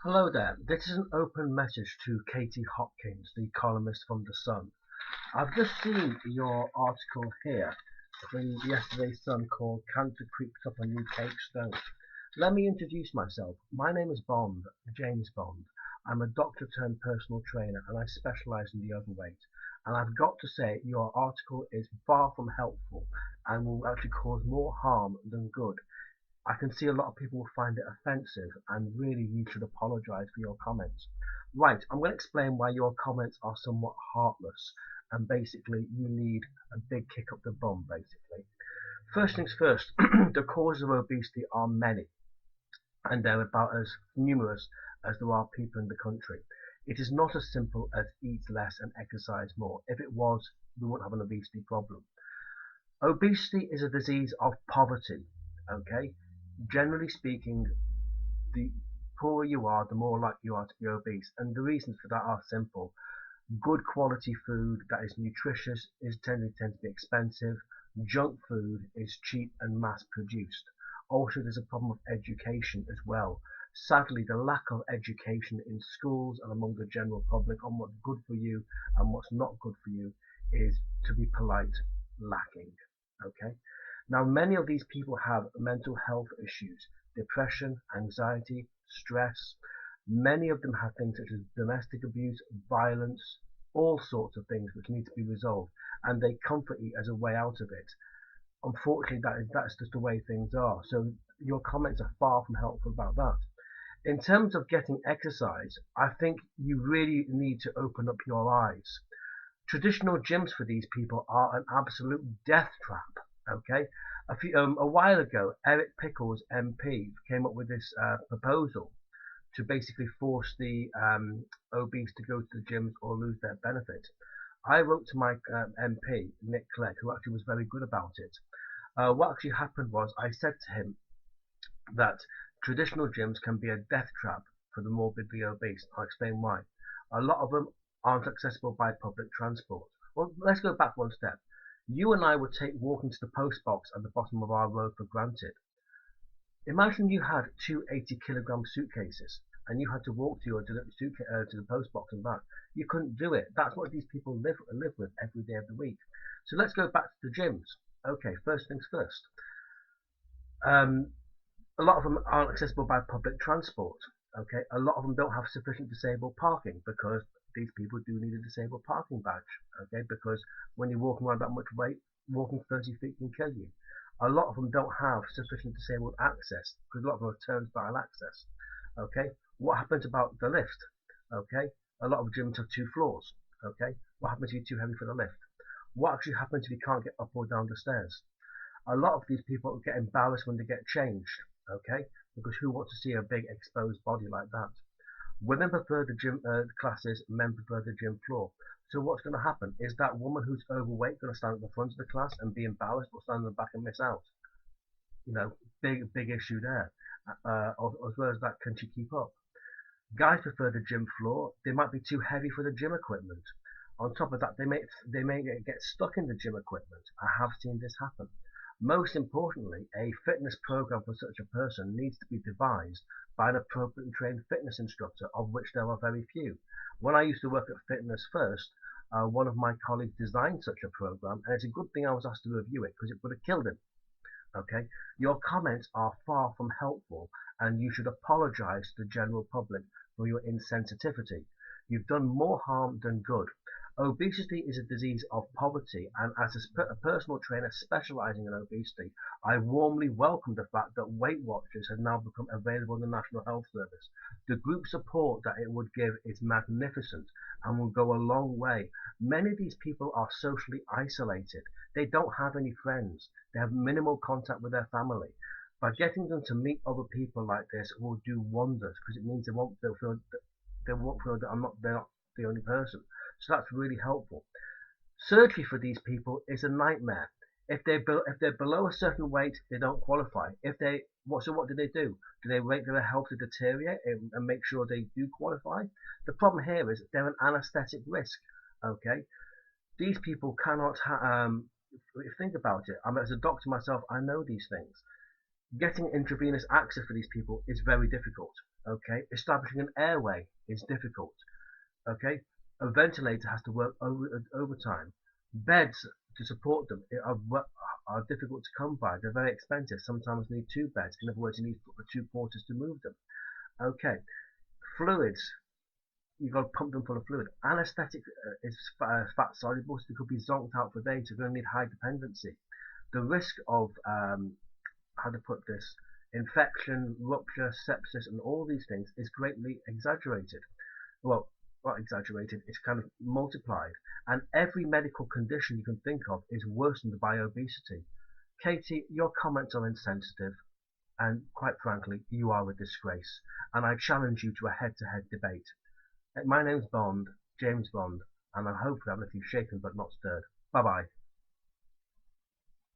Hello there. This is an open message to Katie Hopkins, the columnist from The Sun. I've just seen your article here in yesterday's Sun called Cancer Creeps Up on UK Stone. Let me introduce myself. My name is Bond, James Bond. I'm a doctor turned personal trainer and I specialise in the overweight. And I've got to say, your article is far from helpful and will actually cause more harm than good. I can see a lot of people will find it offensive, and really you should apologise for your comments. Right, I'm going to explain why your comments are somewhat heartless, and basically you need a big kick up the bum, basically. First things first, the causes of obesity are many, and they're about as numerous as there are people in the country. It is not as simple as eat less and exercise more. If it was, we wouldn't have an obesity problem. Obesity is a disease of poverty, okay? Generally speaking, the poorer you are, the more likely you are to be obese. And the reasons for that are simple. Good quality food that is nutritious is tends to be expensive. Junk food is cheap and mass produced. Also, there's a problem of education as well. Sadly, the lack of education in schools and among the general public on what's good for you and what's not good for you is, to be polite, lacking. Okay? Now, many of these people have mental health issues, depression, anxiety, stress. Many of them have things such as domestic abuse, violence, all sorts of things which need to be resolved, and they comfort you as a way out of it. Unfortunately, that's just the way things are. So your comments are far from helpful about that. In terms of getting exercise, I think you really need to open up your eyes. Traditional gyms for these people are an absolute death trap. Okay, a while ago, Eric Pickles MP came up with this proposal to basically force the obese to go to the gyms or lose their benefit. I wrote to my MP, Nick Clegg, who actually was very good about it. What actually happened was I said to him that traditional gyms can be a death trap for the morbidly obese. I'll explain why. A lot of them aren't accessible by public transport. Well, let's go back one step. You and I would take walking to the post box at the bottom of our road for granted. Imagine you had two 80-kilogram suitcases and you had to walk to the post box and back. You couldn't do it. That's what these people live with every day of the week. So let's go back to the gyms. Okay, first things first. Um, a lot of them aren't accessible by public transport. Okay, a lot of them don't have sufficient disabled parking because these people do need a disabled parking badge. Okay, because when you're walking around that much weight, walking 30 feet can kill you. A lot of them don't have sufficient disabled access because a lot of them are turnstile access. Okay, what happens about the lift? Okay, a lot of gyms have 2 floors. Okay, what happens if you're too heavy for the lift? What actually happens if you can't get up or down the stairs? A lot of these people get embarrassed when they get changed. Okay, because who wants to see a big exposed body like that? Women prefer the gym classes, men prefer the gym floor. So what's going to happen? Is that woman who's overweight going to stand at the front of the class and be embarrassed, or stand in the back and miss out? You know, big issue there. As well as that, can she keep up? Guys prefer the gym floor. They might be too heavy for the gym equipment. On top of that, they may get stuck in the gym equipment. I have seen this happen. Most importantly, a fitness program for such a person needs to be devised by an appropriately trained fitness instructor, of which there are very few. When I used to work at Fitness First, one of my colleagues designed such a program, and it's a good thing I was asked to review it because it would have killed him. Okay, your comments are far from helpful, and you should apologize to the general public for your insensitivity. You've done more harm than good. Obesity is a disease of poverty, and as a personal trainer specializing in obesity, I warmly welcome the fact that Weight Watchers have now become available in the National Health Service. The group support that it would give is magnificent and will go a long way. Many of these people are socially isolated. They don't have any friends. They have minimal contact with their family. By getting them to meet other people like this will do wonders because it means they won't feel that they're not the only person. So that's really helpful. Surgery for these people is a nightmare. If they're below a certain weight, they don't qualify. What do they do? Do they wait for their health to deteriorate and make sure they do qualify? The problem here is they're an anaesthetic risk. Okay, these people cannot. Think about it. As a doctor myself, I know these things. Getting intravenous access for these people is very difficult. Okay, establishing an airway is difficult. Okay, a ventilator has to work overtime. Beds to support them are difficult to come by. They're very expensive. Sometimes you need two beds. In other words, you need two porters to move them. Okay, fluids. You've got to pump them full of fluid. Anesthetic is fat soluble, so they could be zonked out for days. You're going to need high dependency. The risk of how to put this, infection, rupture, sepsis, and all these things is greatly exaggerated. Well, not exaggerated, it's kind of multiplied. And every medical condition you can think of is worsened by obesity. Katie, your comments are insensitive, and quite frankly, you are a disgrace. And I challenge you to a head-to-head debate. My name's Bond, James Bond, and I hope that if you've shaken but not stirred. Bye bye.